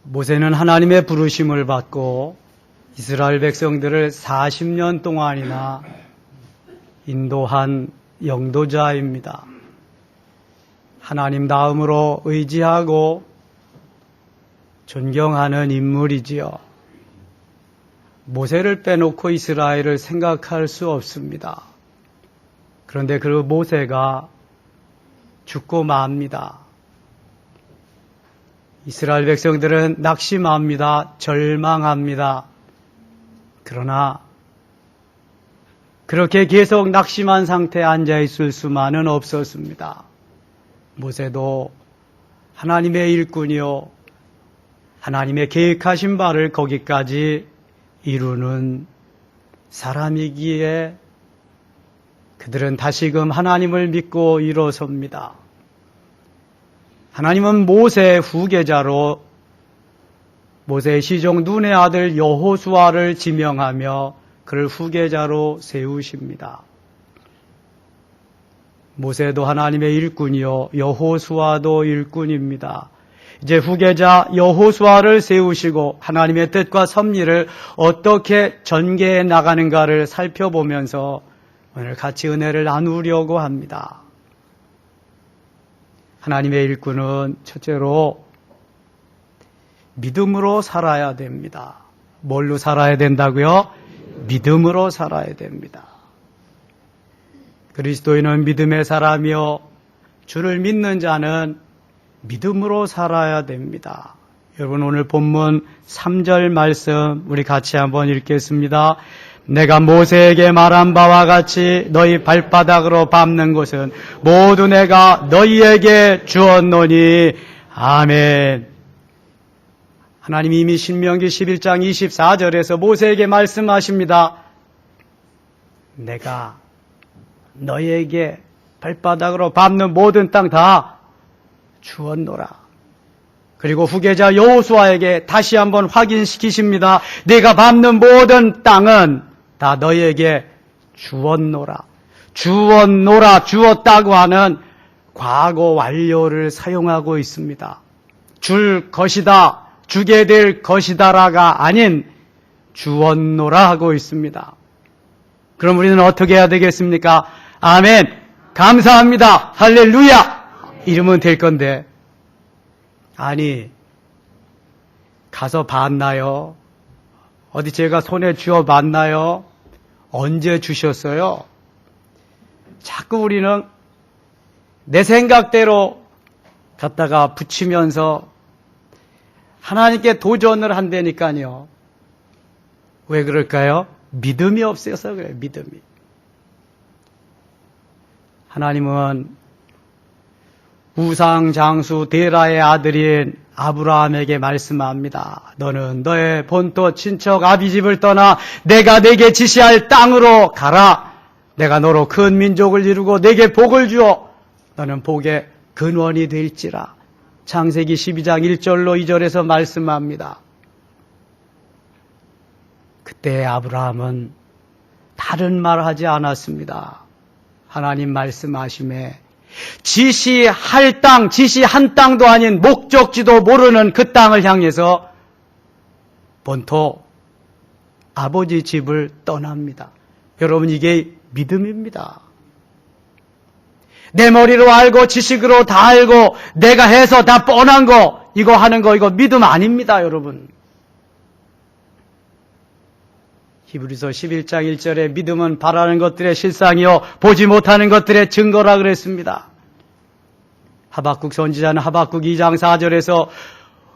모세는 하나님의 부르심을 받고 이스라엘 백성들을 40년 동안이나 인도한 영도자입니다. 하나님 다음으로 의지하고 존경하는 인물이지요. 모세를 빼놓고 이스라엘을 생각할 수 없습니다. 그런데 그 모세가 죽고 맙니다. 이스라엘 백성들은 낙심합니다. 절망합니다. 그러나 그렇게 계속 낙심한 상태에 앉아있을 수만은 없었습니다. 모세도 하나님의 일꾼이요, 하나님의 계획하신 바를 거기까지 이루는 사람이기에 그들은 다시금 하나님을 믿고 일어섭니다. 하나님은 모세의 후계자로 모세의 시종 눈의 아들 여호수아를 지명하며 그를 후계자로 세우십니다. 모세도 하나님의 일꾼이요 여호수아도 일꾼입니다. 이제 후계자 여호수아를 세우시고 하나님의 뜻과 섭리를 어떻게 전개해 나가는가를 살펴보면서 오늘 같이 은혜를 나누려고 합니다. 하나님의 일꾼은 첫째로 믿음으로 살아야 됩니다. 뭘로 살아야 된다고요? 믿음으로 살아야 됩니다. 그리스도인은 믿음의 사람이요 주를 믿는 자는 믿음으로 살아야 됩니다. 여러분 오늘 본문 3절 말씀 우리 같이 한번 읽겠습니다. 내가 모세에게 말한 바와 같이 너희 발바닥으로 밟는 것은 모두 내가 너희에게 주었노니 아멘. 하나님이 이미 신명기 11장 24절에서 모세에게 말씀하십니다. 내가 너희에게 발바닥으로 밟는 모든 땅 다 주었노라. 그리고 후계자 여호수아에게 다시 한번 확인시키십니다. 네가 밟는 모든 땅은 다 너희에게 주었노라. 주었노라, 주었다고 하는 과거 완료를 사용하고 있습니다. 줄 것이다, 주게 될 것이다라가 아닌 주었노라 하고 있습니다. 그럼 우리는 어떻게 해야 되겠습니까? 아멘, 감사합니다, 할렐루야 이러면 될 건데 아니 가서 봤나요? 어디 제가 손에 쥐어 봤나요? 언제 주셨어요? 자꾸 우리는 내 생각대로 갖다가 붙이면서 하나님께 도전을 한다니까요. 왜 그럴까요? 믿음이 없어서 그래요. 믿음이. 하나님은 우상장수 데라의 아들인 아브라함에게 말씀합니다. 너는 너의 본토 친척 아비집을 떠나 내가 내게 지시할 땅으로 가라. 내가 너로 큰 민족을 이루고 내게 복을 주어 너는 복의 근원이 될지라. 창세기 12장 1절로 2절에서 말씀합니다. 그때 아브라함은 다른 말 하지 않았습니다. 하나님 말씀하심에 지시할 땅, 지시한 땅도 아닌 목적지도 모르는 그 땅을 향해서 본토 아버지 집을 떠납니다. 여러분 이게 믿음입니다. 내 머리로 알고 지식으로 다 알고 내가 해서 다 뻔한 거 이거 하는 거 이거 믿음 아닙니다. 여러분. 히브리서 11장 1절에 믿음은 바라는 것들의 실상이요 보지 못하는 것들의 증거라 그랬습니다. 하박국 선지자는 하박국 2장 4절에서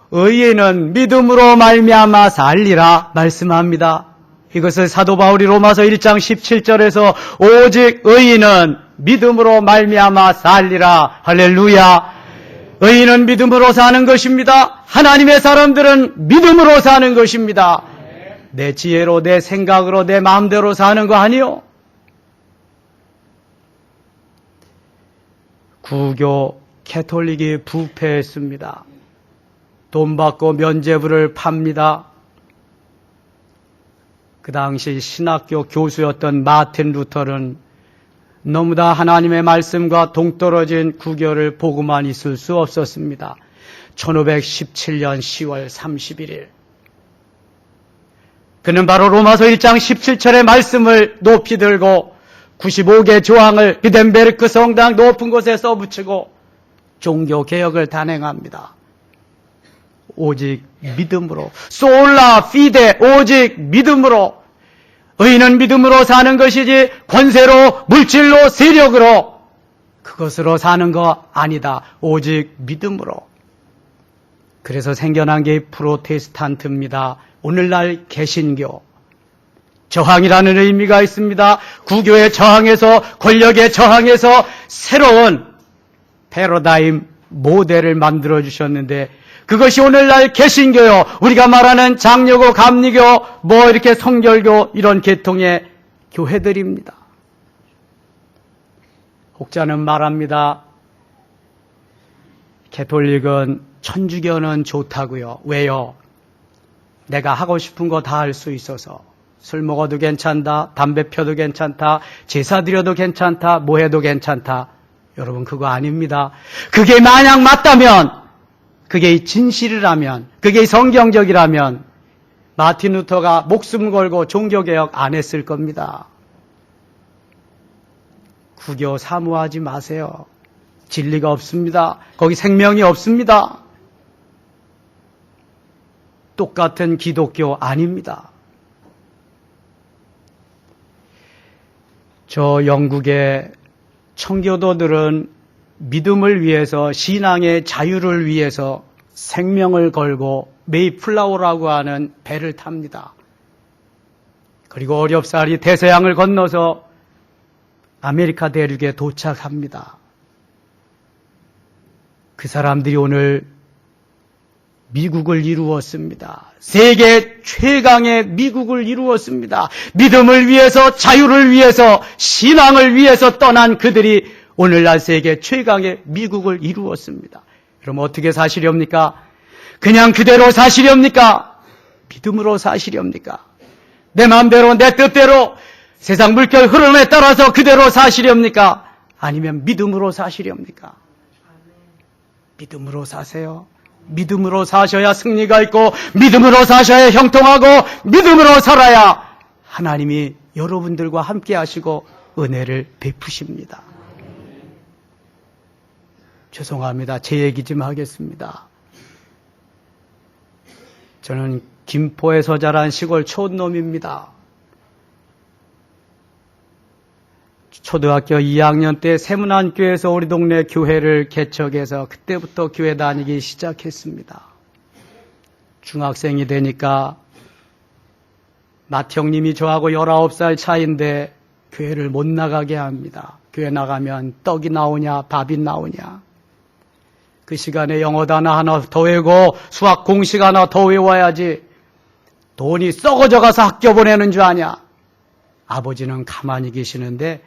의인은 믿음으로 말미암아 살리라 말씀합니다. 이것을 사도 바울이 로마서 1장 17절에서 오직 의인은 믿음으로 말미암아 살리라. 할렐루야. 의인은 믿음으로 사는 것입니다. 하나님의 사람들은 믿음으로 사는 것입니다. 내 지혜로 내 생각으로 내 마음대로 사는 거 아니요. 구교 캐톨릭이 부패했습니다. 돈 받고 면죄부를 팝니다. 그 당시 신학교 교수였던 마틴 루터는 너무나 하나님의 말씀과 동떨어진 구교를 보고만 있을 수 없었습니다. 1517년 10월 31일. 그는 바로 로마서 1장 17절의 말씀을 높이 들고 95개 조항을 비덴베르크 성당 높은 곳에 써붙이고 종교개혁을 단행합니다. 오직 믿음으로, 솔라 피데, 오직 믿음으로. 의인은 믿음으로 사는 것이지 권세로, 물질로, 세력으로 그것으로 사는 거 아니다. 오직 믿음으로. 그래서 생겨난 게 프로테스탄트입니다. 오늘날 개신교. 저항이라는 의미가 있습니다. 구교의 저항에서, 권력의 저항에서 새로운 패러다임 모델을 만들어 주셨는데 그것이 오늘날 개신교요. 우리가 말하는 장로교, 감리교, 뭐 이렇게 성결교 이런 계통의 교회들입니다. 혹자는 말합니다. 가톨릭은 천주교는 좋다고요. 왜요? 내가 하고 싶은 거 다 할 수 있어서 술 먹어도 괜찮다, 담배 펴도 괜찮다, 제사 드려도 괜찮다, 뭐 해도 괜찮다. 여러분 그거 아닙니다. 그게 만약 맞다면, 그게 진실이라면, 그게 성경적이라면 마틴 루터가 목숨 걸고 종교개혁 안 했을 겁니다. 구교 사모하지 마세요. 진리가 없습니다. 거기 생명이 없습니다. 똑같은 기독교 아닙니다. 저 영국의 청교도들은 믿음을 위해서, 신앙의 자유를 위해서 생명을 걸고 메이플라워라고 하는 배를 탑니다. 그리고 어렵사리 대서양을 건너서 아메리카 대륙에 도착합니다. 그 사람들이 오늘 미국을 이루었습니다. 세계 최강의 미국을 이루었습니다. 믿음을 위해서, 자유를 위해서, 신앙을 위해서 떠난 그들이 오늘날 세계 최강의 미국을 이루었습니다. 그럼 어떻게 사시렵니까? 그냥 그대로 사시렵니까? 믿음으로 사시렵니까? 내 마음대로, 내 뜻대로 세상 물결 흐름에 따라서 그대로 사시렵니까? 아니면 믿음으로 사시렵니까? 믿음으로 사세요. 믿음으로 사셔야 승리가 있고, 믿음으로 사셔야 형통하고, 믿음으로 살아야 하나님이 여러분들과 함께 하시고 은혜를 베푸십니다. 죄송합니다. 제 얘기 좀 하겠습니다. 저는 김포에서 자란 시골 촌놈입니다. 초등학교 2학년 때 세문안교에서 우리 동네 교회를 개척해서 그때부터 교회 다니기 시작했습니다. 중학생이 되니까 맏형님이 저하고 19살 차이인데 교회를 못 나가게 합니다. 교회 나가면 떡이 나오냐 밥이 나오냐. 그 시간에 영어 단어 하나 더 외우고 수학 공식 하나 더 외워야지 돈이 썩어져 가서 학교 보내는 줄 아냐. 아버지는 가만히 계시는데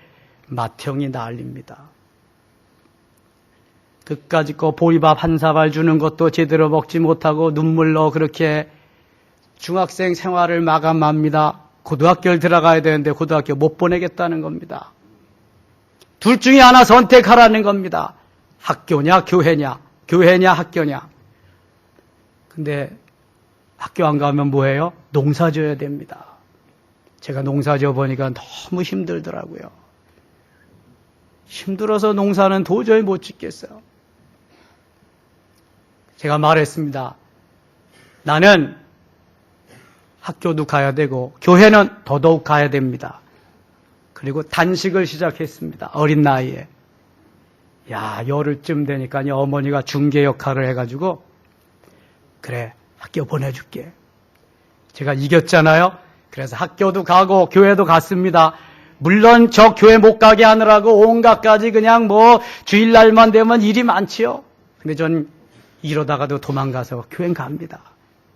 맏형이 난립니다. 그까짓 거 보리밥 한 사발 주는 것도 제대로 먹지 못하고 눈물로 그렇게 중학생 생활을 마감합니다. 고등학교를 들어가야 되는데 고등학교 못 보내겠다는 겁니다. 둘 중에 하나 선택하라는 겁니다. 학교냐 교회냐, 교회냐 학교냐. 근데 학교 안 가면 뭐예요? 농사 져야 됩니다. 제가 농사 져 보니까 너무 힘들더라고요. 힘들어서 농사는 도저히 못 짓겠어요. 제가 말했습니다. 나는 학교도 가야 되고 교회는 더더욱 가야 됩니다. 그리고 단식을 시작했습니다. 어린 나이에. 열흘쯤 되니까요 어머니가 중개 역할을 해가지고 그래 학교 보내줄게. 제가 이겼잖아요. 그래서 학교도 가고 교회도 갔습니다. 물론 저 교회 못 가게 하느라고 온갖 가지 그냥 뭐 주일날만 되면 일이 많지요. 근데 전 이러다가도 도망가서 교회 갑니다.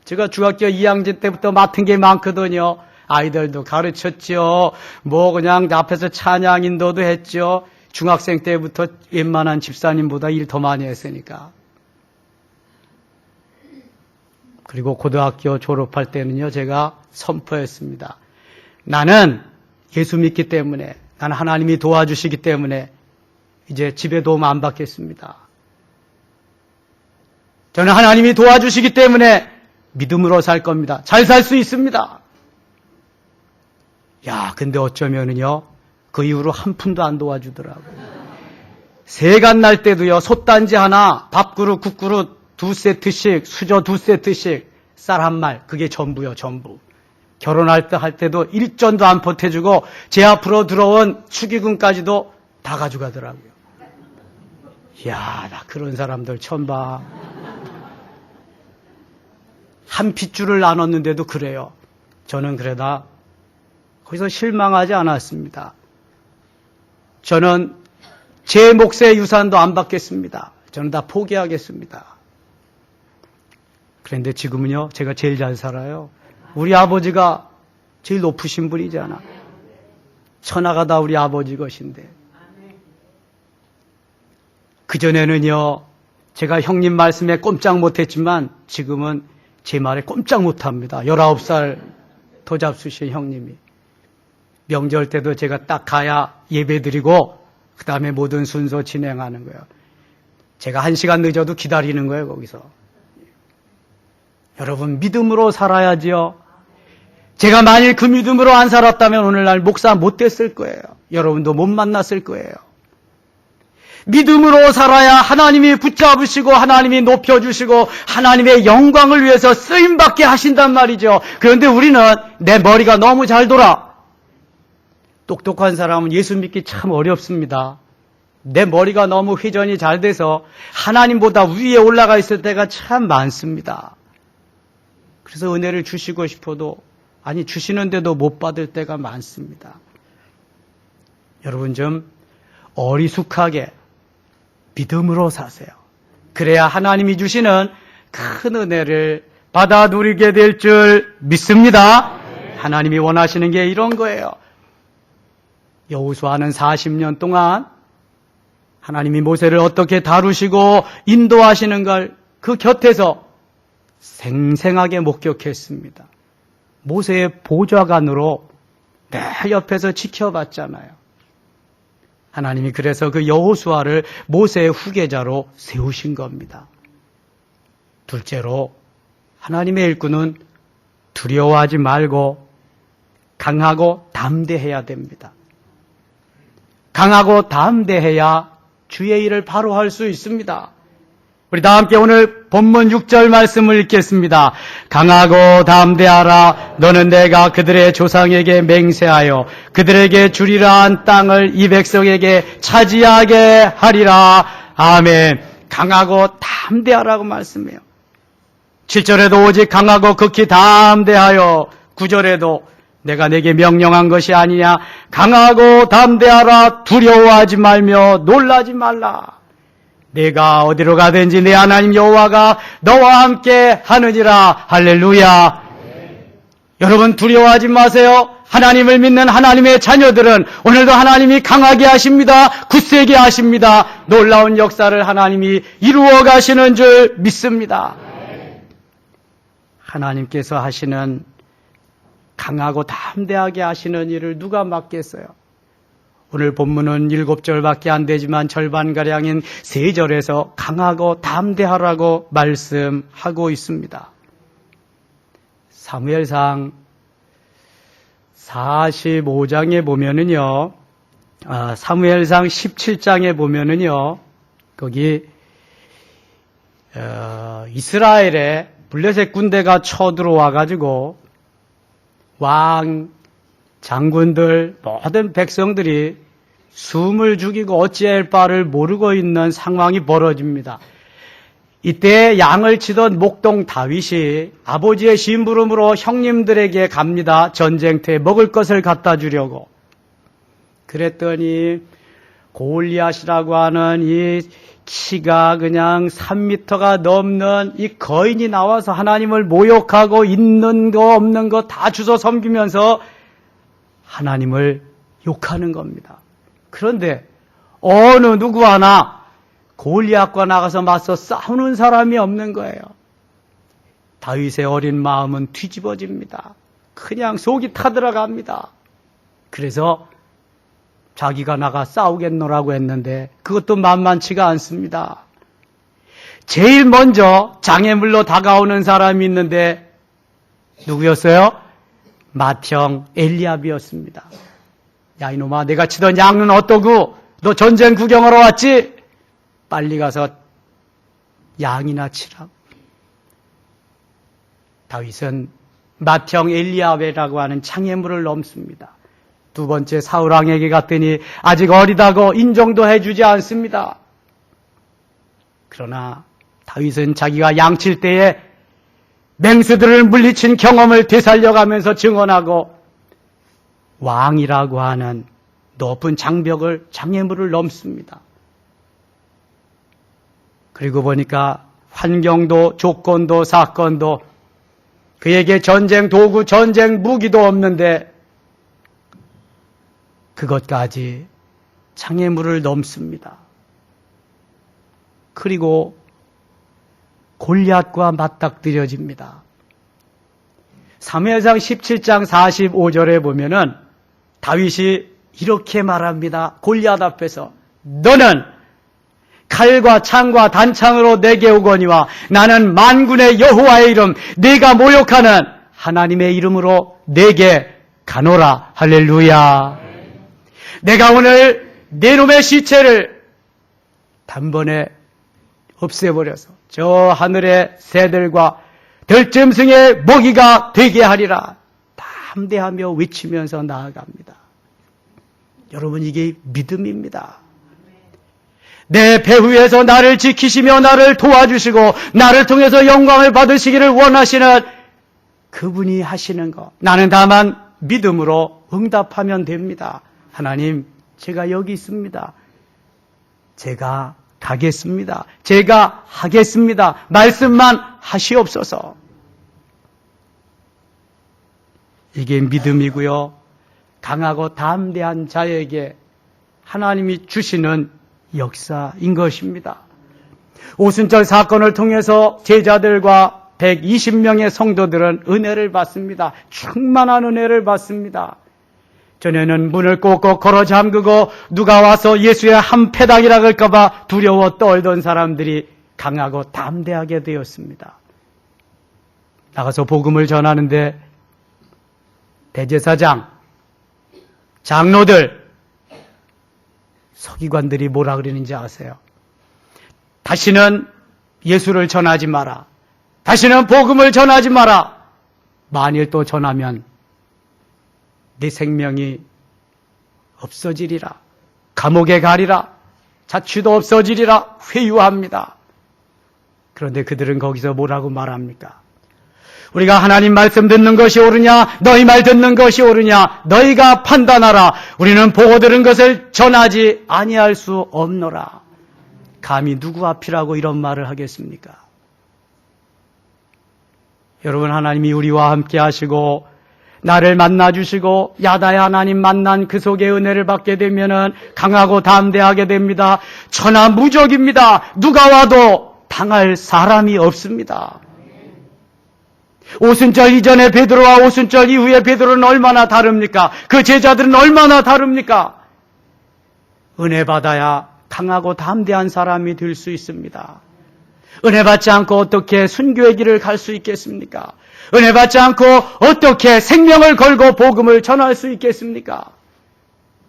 제가 중학교 2학년 때부터 맡은 게 많거든요. 아이들도 가르쳤죠. 뭐 그냥 앞에서 찬양 인도도 했죠. 중학생 때부터 웬만한 집사님보다 일 더 많이 했으니까. 그리고 고등학교 졸업할 때는요 제가 선포했습니다. 나는 예수 믿기 때문에, 나는 하나님이 도와주시기 때문에 이제 집에 도움 안 받겠습니다. 저는 하나님이 도와주시기 때문에 믿음으로 살 겁니다. 잘 살 수 있습니다. 야, 근데 어쩌면은요, 그 이후로 한 푼도 안 도와주더라고요. 세간 날 때도요, 솥단지 하나, 밥그릇, 국그릇 2세트씩, 수저 2세트씩, 쌀 한 말, 그게 전부요, 전부. 결혼할 때 할 때도 일전도 안 보태주고, 제 앞으로 들어온 축의금까지도 다 가져가더라고요. 이야, 나 그런 사람들 처음 봐. 한 핏줄을 나눴는데도 그래요. 저는 그러다 거기서 실망하지 않았습니다. 저는 제 몫의 유산도 안 받겠습니다. 저는 다 포기하겠습니다. 그런데 지금은요, 제가 제일 잘 살아요. 우리 아버지가 제일 높으신 분이잖아. 천하가 다 우리 아버지 것인데. 그전에는요, 제가 형님 말씀에 꼼짝 못했지만 지금은 제 말에 꼼짝 못합니다. 19살 더 잡수신 형님이. 명절 때도 제가 딱 가야 예배드리고 그 다음에 모든 순서 진행하는 거예요. 제가 1시간 늦어도 기다리는 거예요, 거기서. 여러분, 믿음으로 살아야지요. 제가 만일 그 믿음으로 안 살았다면 오늘날 목사 못 됐을 거예요. 여러분도 못 만났을 거예요. 믿음으로 살아야 하나님이 붙잡으시고 하나님이 높여주시고 하나님의 영광을 위해서 쓰임받게 하신단 말이죠. 그런데 우리는 내 머리가 너무 잘 돌아. 똑똑한 사람은 예수 믿기 참 어렵습니다. 내 머리가 너무 회전이 잘 돼서 하나님보다 위에 올라가 있을 때가 참 많습니다. 그래서 은혜를 주시고 싶어도 아니 주시는데도 못 받을 때가 많습니다. 여러분 좀 어리숙하게 믿음으로 사세요. 그래야 하나님이 주시는 큰 은혜를 받아 누리게 될 줄 믿습니다. 하나님이 원하시는 게 이런 거예요. 여호수아는 40년 동안 하나님이 모세를 어떻게 다루시고 인도하시는 걸 그 곁에서 생생하게 목격했습니다. 모세의 보좌관으로 늘 옆에서 지켜봤잖아요. 하나님이 그래서 그 여호수아를 모세의 후계자로 세우신 겁니다. 둘째로 하나님의 일꾼은 두려워하지 말고 강하고 담대해야 됩니다. 강하고 담대해야 주의 일을 바로 할 수 있습니다. 우리 다 함께 오늘 본문 6절 말씀을 읽겠습니다. 강하고 담대하라. 너는 내가 그들의 조상에게 맹세하여 그들에게 주리라 한 땅을 이 백성에게 차지하게 하리라. 아멘. 강하고 담대하라고 말씀해요. 7절에도 오직 강하고 극히 담대하여, 9절에도 내가 내게 명령한 것이 아니냐. 강하고 담대하라. 두려워하지 말며 놀라지 말라. 내가 어디로 가든지 내 하나님 여호와가 너와 함께 하느니라. 할렐루야. 여러분 두려워하지 마세요. 하나님을 믿는 하나님의 자녀들은 오늘도 하나님이 강하게 하십니다. 굳세게 하십니다. 놀라운 역사를 하나님이 이루어 가시는 줄 믿습니다. 하나님께서 하시는 강하고 담대하게 하시는 일을 누가 맡겠어요? 오늘 본문은 7절밖에 안 되지만 절반가량인 3절에서 강하고 담대하라고 말씀하고 있습니다. 사무엘상 45장에 보면은요, 사무엘상 17장에 보면은요, 거기 이스라엘에 블레셋 군대가 쳐들어와가지고 왕, 장군들, 모든 백성들이 숨을 죽이고 어찌할 바를 모르고 있는 상황이 벌어집니다. 이때 양을 치던 목동 다윗이 아버지의 심부름으로 형님들에게 갑니다. 전쟁터에 먹을 것을 갖다 주려고. 그랬더니 골리앗이라고 하는 이 키가 그냥 3m가 넘는 이 거인이 나와서 하나님을 모욕하고 있는 거 없는 거 다 주워 섬기면서 하나님을 욕하는 겁니다. 그런데 어느 누구 하나 골리앗과 나가서 맞서 싸우는 사람이 없는 거예요. 다윗의 어린 마음은 뒤집어집니다. 그냥 속이 타들어갑니다. 그래서 자기가 나가 싸우겠노라고 했는데 그것도 만만치가 않습니다. 제일 먼저 장애물로 다가오는 사람이 있는데 누구였어요? 맏형 엘리압이었습니다. 야 이놈아, 내가 치던 양은 어떠고? 너 전쟁 구경하러 왔지? 빨리 가서 양이나 치라고. 다윗은 맏형 엘리압이라고 하는 장애물을 넘습니다. 두 번째 사울왕에게 갔더니 아직 어리다고 인정도 해주지 않습니다. 그러나 다윗은 자기가 양칠 때에 맹수들을 물리친 경험을 되살려가면서 증언하고 왕이라고 하는 높은 장벽을, 장애물을 넘습니다. 그리고 보니까 환경도, 조건도, 사건도 그에게 전쟁 도구, 전쟁 무기도 없는데 그것까지 장애물을 넘습니다. 그리고 골리앗과 맞닥뜨려집니다. 사무엘상 17장 45절에 보면은 다윗이 이렇게 말합니다. 골리앗 앞에서 너는 칼과 창과 단창으로 내게 오거니와 나는 만군의 여호와의 이름, 네가 모욕하는 하나님의 이름으로 내게 가노라. 할렐루야. 내가 오늘 내 놈의 시체를 단번에 없애버려서 저 하늘의 새들과 들짐승의 먹이가 되게 하리라. 담대하며 외치면서 나아갑니다. 여러분, 이게 믿음입니다. 내 배후에서 나를 지키시며 나를 도와주시고 나를 통해서 영광을 받으시기를 원하시는 그분이 하시는 것, 나는 다만 믿음으로 응답하면 됩니다. 하나님, 제가 여기 있습니다. 제가 가겠습니다. 제가 하겠습니다. 말씀만 하시옵소서. 이게 믿음이고요. 강하고 담대한 자에게 하나님이 주시는 역사인 것입니다. 오순절 사건을 통해서 제자들과 120명의 성도들은 은혜를 받습니다. 충만한 은혜를 받습니다. 전에는 문을 꼭꼭 걸어 잠그고 누가 와서 예수의 한 패당이라 할까봐 두려워 떨던 사람들이 강하고 담대하게 되었습니다. 나가서 복음을 전하는데 대제사장, 장로들, 서기관들이 뭐라 그러는지 아세요? 다시는 예수를 전하지 마라. 다시는 복음을 전하지 마라. 만일 또 전하면 네 생명이 없어지리라. 감옥에 가리라. 자취도 없어지리라. 회유합니다. 그런데 그들은 거기서 뭐라고 말합니까? 우리가 하나님 말씀 듣는 것이 옳으냐, 너희 말 듣는 것이 옳으냐, 너희가 판단하라. 우리는 보고 들은 것을 전하지 아니할 수 없노라. 감히 누구 앞이라고 이런 말을 하겠습니까? 여러분, 하나님이 우리와 함께 하시고 나를 만나주시고 야다의 하나님 만난 그 속에 은혜를 받게 되면은 강하고 담대하게 됩니다. 천하무적입니다. 누가 와도 당할 사람이 없습니다. 오순절 이전의 베드로와 오순절 이후의 베드로는 얼마나 다릅니까? 그 제자들은 얼마나 다릅니까? 은혜 받아야 강하고 담대한 사람이 될 수 있습니다. 은혜 받지 않고 어떻게 순교의 길을 갈 수 있겠습니까? 은혜 받지 않고 어떻게 생명을 걸고 복음을 전할 수 있겠습니까?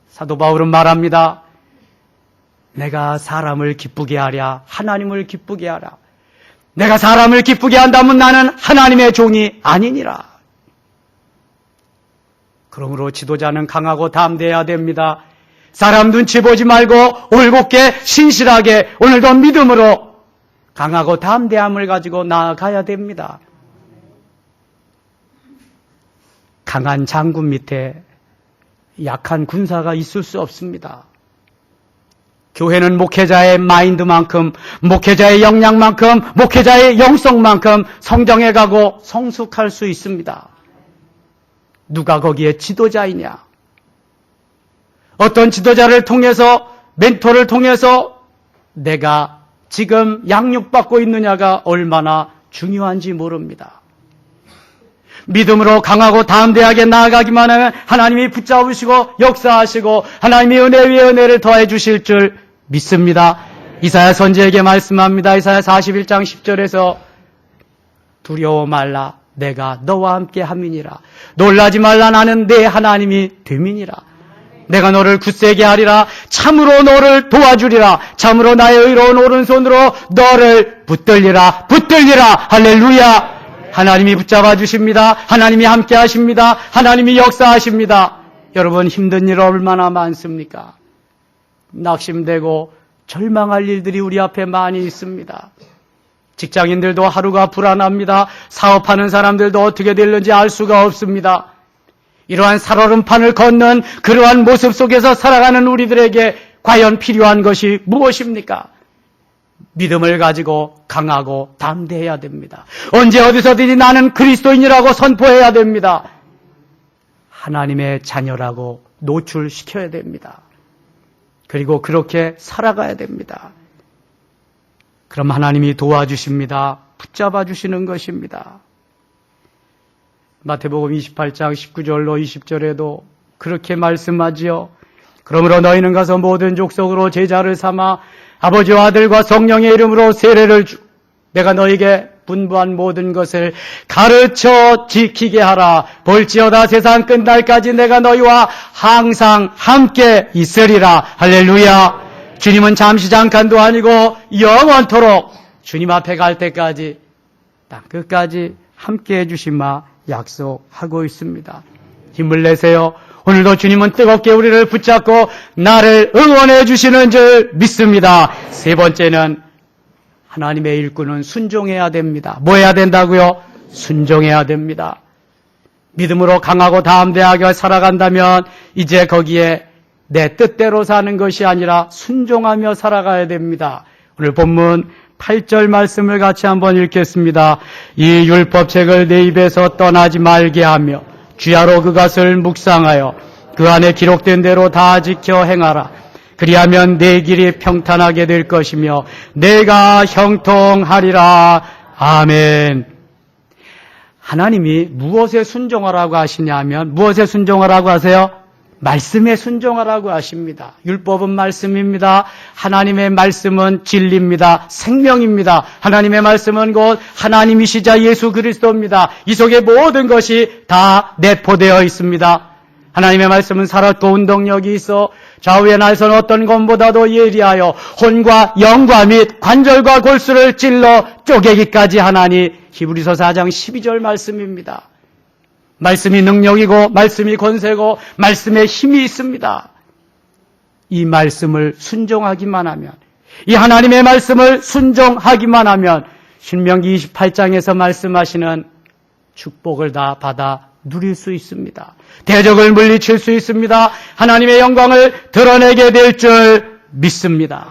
사도 바울은 말합니다. 내가 사람을 기쁘게 하랴, 하나님을 기쁘게 하라. 내가 사람을 기쁘게 한다면 나는 하나님의 종이 아니니라. 그러므로 지도자는 강하고 담대해야 됩니다. 사람 눈치 보지 말고 올곧게 신실하게 오늘도 믿음으로 강하고 담대함을 가지고 나아가야 됩니다. 강한 장군 밑에 약한 군사가 있을 수 없습니다. 교회는 목회자의 마인드만큼, 목회자의 역량만큼, 목회자의 영성만큼 성장해 가고 성숙할 수 있습니다. 누가 거기에 지도자이냐? 어떤 지도자를 통해서, 멘토를 통해서 내가 지금 양육받고 있느냐가 얼마나 중요한지 모릅니다. 믿음으로 강하고 담대하게 나아가기만 하면 하나님이 붙잡으시고 역사하시고 하나님이 은혜 위에 은혜를 더해 주실 줄 믿습니다. 이사야 선지에게 말씀합니다. 이사야 41장 10절에서 두려워 말라 내가 너와 함께 함이니라. 놀라지 말라 나는 내 하나님이 됨이니라. 내가 너를 굳세게 하리라. 참으로 너를 도와주리라. 참으로 나의 의로운 오른손으로 너를 붙들리라. 붙들리라. 할렐루야. 하나님이 붙잡아 주십니다. 하나님이 함께 하십니다. 하나님이 역사하십니다. 여러분 힘든 일 얼마나 많습니까? 낙심되고 절망할 일들이 우리 앞에 많이 있습니다. 직장인들도 하루가 불안합니다. 사업하는 사람들도 어떻게 될는지 알 수가 없습니다. 이러한 살얼음판을 걷는 그러한 모습 속에서 살아가는 우리들에게 과연 필요한 것이 무엇입니까? 믿음을 가지고 강하고 담대해야 됩니다. 언제 어디서든지 나는 그리스도인이라고 선포해야 됩니다. 하나님의 자녀라고 노출시켜야 됩니다. 그리고 그렇게 살아가야 됩니다. 그럼 하나님이 도와주십니다. 붙잡아 주시는 것입니다. 마태복음 28장 19절로 20절에도 그렇게 말씀하지요. 그러므로 너희는 가서 모든 족속으로 제자를 삼아 아버지와 아들과 성령의 이름으로 세례를 주 내가 너희에게 분부한 모든 것을 가르쳐 지키게 하라. 볼지어다 세상 끝날까지 내가 너희와 항상 함께 있으리라. 할렐루야. 주님은 잠시 잠깐도 아니고 영원토록 주님 앞에 갈 때까지 땅 끝까지 함께 해주시마 약속하고 있습니다. 힘을 내세요. 오늘도 주님은 뜨겁게 우리를 붙잡고 나를 응원해 주시는 줄 믿습니다. 세 번째는 하나님의 일꾼은 순종해야 됩니다. 뭐 해야 된다고요? 순종해야 됩니다. 믿음으로 강하고 담대하게 살아간다면 이제 거기에 내 뜻대로 사는 것이 아니라 순종하며 살아가야 됩니다. 오늘 본문 8절 말씀을 같이 한번 읽겠습니다. 이 율법책을 내 입에서 떠나지 말게 하며 주야로 그것을 묵상하여 그 안에 기록된 대로 다 지켜 행하라. 그리하면 내 길이 평탄하게 될 것이며 내가 형통하리라. 아멘. 하나님이 무엇에 순종하라고 하시냐면 무엇에 순종하라고 하세요? 말씀에 순종하라고 하십니다. 율법은 말씀입니다. 하나님의 말씀은 진리입니다. 생명입니다. 하나님의 말씀은 곧 하나님이시자 예수 그리스도입니다. 이 속에 모든 것이 다 내포되어 있습니다. 하나님의 말씀은 살았고 운동력이 있어 좌우의 날선 어떤 것보다도 예리하여 혼과 영과 및 관절과 골수를 찔러 쪼개기까지 하나니 히브리서 4장 12절 말씀입니다. 말씀이 능력이고 말씀이 권세고 말씀에 힘이 있습니다. 이 말씀을 순종하기만 하면 이 하나님의 말씀을 순종하기만 하면 신명기 28장에서 말씀하시는 축복을 다 받아 누릴 수 있습니다. 대적을 물리칠 수 있습니다. 하나님의 영광을 드러내게 될 줄 믿습니다.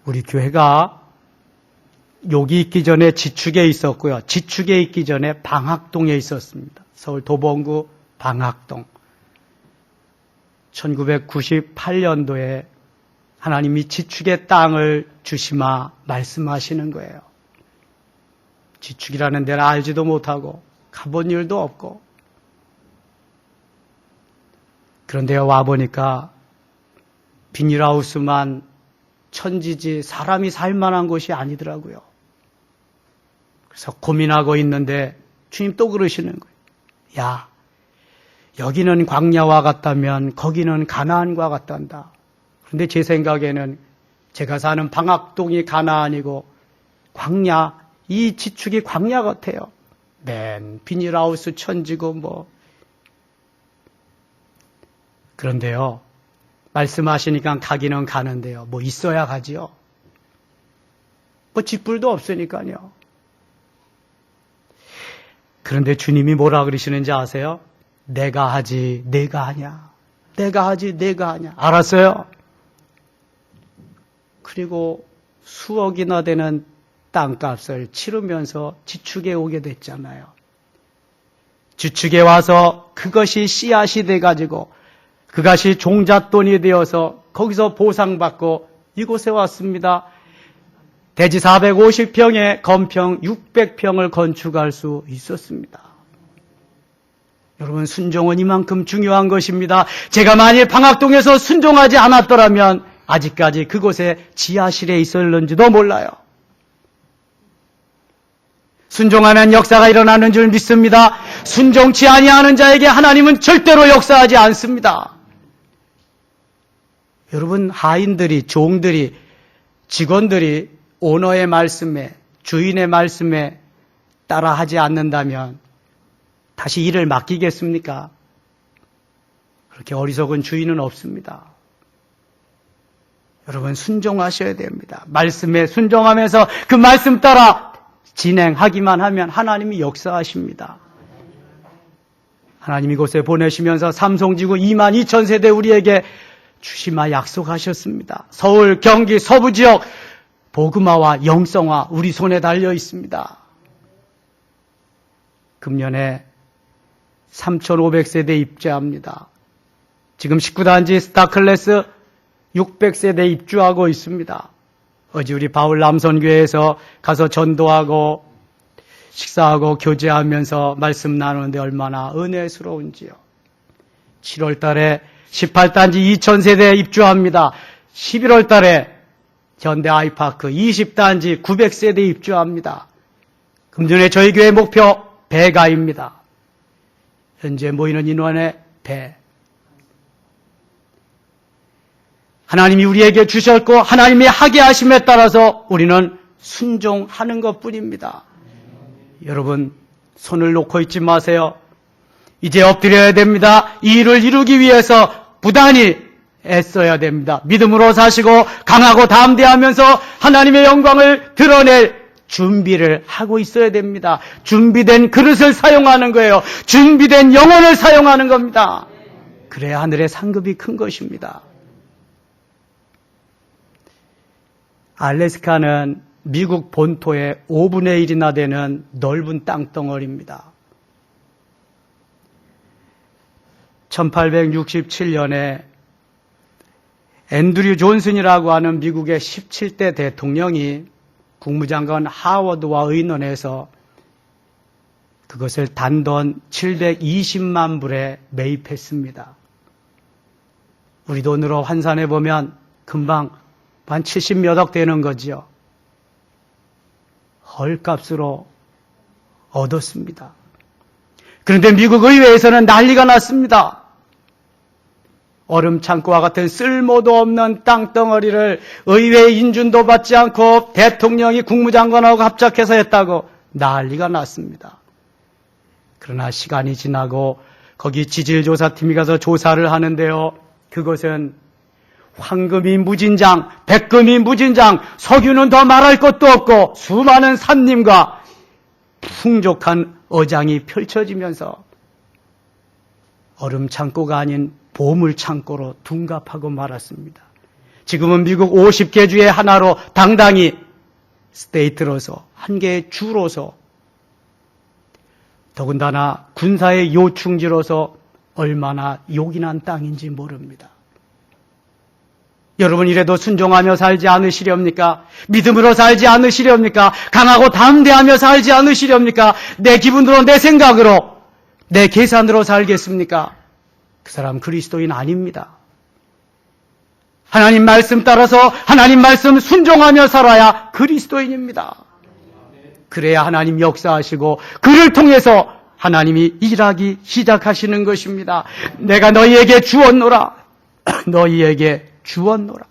우리 교회가 여기 있기 전에 지축에 있었고요. 지축에 있기 전에 방학동에 있었습니다. 서울 도봉구 방학동. 1998년도에 하나님이 지축의 땅을 주시마 말씀하시는 거예요. 지축이라는 데를 알지도 못하고 가본 일도 없고 그런데 와보니까 비닐하우스만 천지지 사람이 살만한 곳이 아니더라고요. 그래서 고민하고 있는데 주님 또 그러시는 거예요. 야, 여기는 광야와 같다면 거기는 가나안과 같단다. 그런데 제 생각에는 제가 사는 방학동이 가나안이고 광야, 이 지축이 광야 같아요. 맨 비닐하우스 천지고 뭐. 그런데요, 말씀하시니까 가기는 가는데요. 뭐 있어야 가지요. 뭐 집불도 없으니까요. 그런데 주님이 뭐라 그러시는지 아세요? 내가 하지 내가 하냐. 내가 하지 내가 하냐. 알았어요? 그리고 수억이나 되는 땅값을 치르면서 지축에 오게 됐잖아요. 지축에 와서 그것이 씨앗이 돼가지고 그것이 종잣돈이 되어서 거기서 보상받고 이곳에 왔습니다. 대지 450평에 건평 600평을 건축할 수 있었습니다. 여러분, 순종은 이만큼 중요한 것입니다. 제가 만일 방학동에서 순종하지 않았더라면 아직까지 그곳에 지하실에 있었는지도 몰라요. 순종하면 역사가 일어나는 줄 믿습니다. 순종치 아니하는 자에게 하나님은 절대로 역사하지 않습니다. 여러분, 하인들이, 종들이, 직원들이 오너의 말씀에, 주인의 말씀에 따라하지 않는다면 다시 일을 맡기겠습니까? 그렇게 어리석은 주인은 없습니다. 여러분, 순종하셔야 됩니다. 말씀에 순종하면서 그 말씀 따라 진행하기만 하면 하나님이 역사하십니다. 하나님 이곳에 보내시면서 삼송지구 22,000세대 우리에게 주시마 약속하셨습니다. 서울, 경기, 서부지역 복음화와 영성화 우리 손에 달려 있습니다. 금년에 3,500세대 입주합니다. 지금 19단지 스타클래스 600세대 입주하고 있습니다. 어제 우리 바울 남선교회에서 가서 전도하고 식사하고 교제하면서 말씀 나누는데 얼마나 은혜스러운지요. 7월 달에 18단지 2,000세대 입주합니다. 11월 달에 현대 아이파크 20단지 900세대 입주합니다. 금년에 저희 교회 목표 배가입니다. 현재 모이는 인원의 배. 하나님이 우리에게 주셨고 하나님이 하게 하심에 따라서 우리는 순종하는 것뿐입니다. 여러분, 손을 놓고 있지 마세요. 이제 엎드려야 됩니다. 이 일을 이루기 위해서 부단히 애써야 됩니다. 믿음으로 사시고 강하고 담대하면서 하나님의 영광을 드러낼 준비를 하고 있어야 됩니다. 준비된 그릇을 사용하는 거예요. 준비된 영혼을 사용하는 겁니다. 그래야 하늘의 상급이 큰 것입니다. 알래스카는 미국 본토의 5분의 1이나 되는 넓은 땅덩어리입니다. 1867년에 앤드류 존슨이라고 하는 미국의 17대 대통령이 국무장관 하워드와 의논해서 그것을 단돈 720만 불에 매입했습니다. 우리 돈으로 환산해 보면 금방 한 70몇억 되는 거지요. 헐값으로 얻었습니다. 그런데 미국 의회에서는 난리가 났습니다. 얼음 창고와 같은 쓸모도 없는 땅덩어리를 의회 인준도 받지 않고 대통령이 국무장관하고 합작해서 했다고 난리가 났습니다. 그러나 시간이 지나고 거기 지질조사팀이 가서 조사를 하는데요. 그것은 황금이 무진장, 백금이 무진장, 석유는 더 말할 것도 없고 수많은 산림과 풍족한 어장이 펼쳐지면서 얼음 창고가 아닌 보물 창고로 둔갑하고 말았습니다. 지금은 미국 50개 주의 하나로 당당히 스테이트로서 한 개의 주로서 더군다나 군사의 요충지로서 얼마나 요긴한 땅인지 모릅니다. 여러분, 이래도 순종하며 살지 않으시렵니까? 믿음으로 살지 않으시렵니까? 강하고 담대하며 살지 않으시렵니까? 내 기분으로, 내 생각으로, 내 계산으로 살겠습니까? 그 사람 그리스도인 아닙니다. 하나님 말씀 따라서 하나님 말씀 순종하며 살아야 그리스도인입니다. 그래야 하나님 역사하시고 그를 통해서 하나님이 일하기 시작하시는 것입니다. 내가 너희에게 주었노라. 너희에게 주었노라.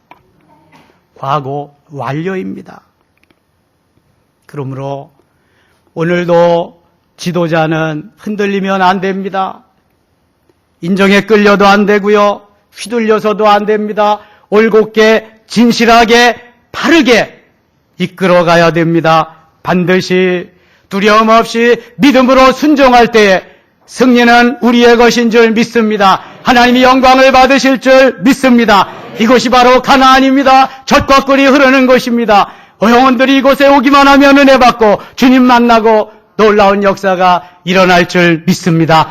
과거 완료입니다. 그러므로 오늘도 지도자는 흔들리면 안 됩니다. 인정에 끌려도 안 되고요. 휘둘려서도 안 됩니다. 올곧게 진실하게 바르게 이끌어가야 됩니다. 반드시 두려움 없이 믿음으로 순종할 때에 승리는 우리의 것인 줄 믿습니다. 하나님이 영광을 받으실 줄 믿습니다. 이곳이 바로 가나안입니다. 젖과 꿀이 흐르는 곳입니다. 영혼들이 이곳에 오기만 하면 은혜 받고 주님 만나고 놀라운 역사가 일어날 줄 믿습니다.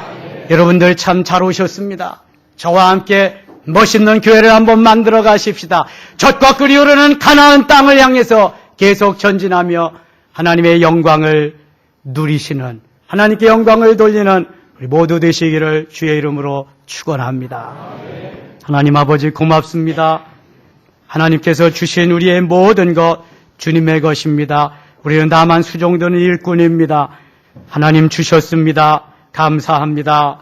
여러분들 참 잘 오셨습니다. 저와 함께 멋있는 교회를 한번 만들어 가십시다. 젖과 꿀이 흐르는 가나안 땅을 향해서 계속 전진하며 하나님의 영광을 누리시는, 하나님께 영광을 돌리는 우리 모두 되시기를 주의 이름으로 축원합니다. 하나님 아버지 고맙습니다. 하나님께서 주신 우리의 모든 것 주님의 것입니다. 우리는 다만 수종드는 일꾼입니다. 하나님 주셨습니다. 감사합니다.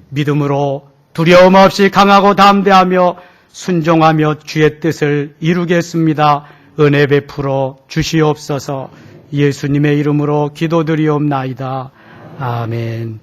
믿음으로 두려움 없이 강하고 담대하며 순종하며 주의 뜻을 이루겠습니다. 은혜 베풀어 주시옵소서. 예수님의 이름으로 기도드리옵나이다. 아멘.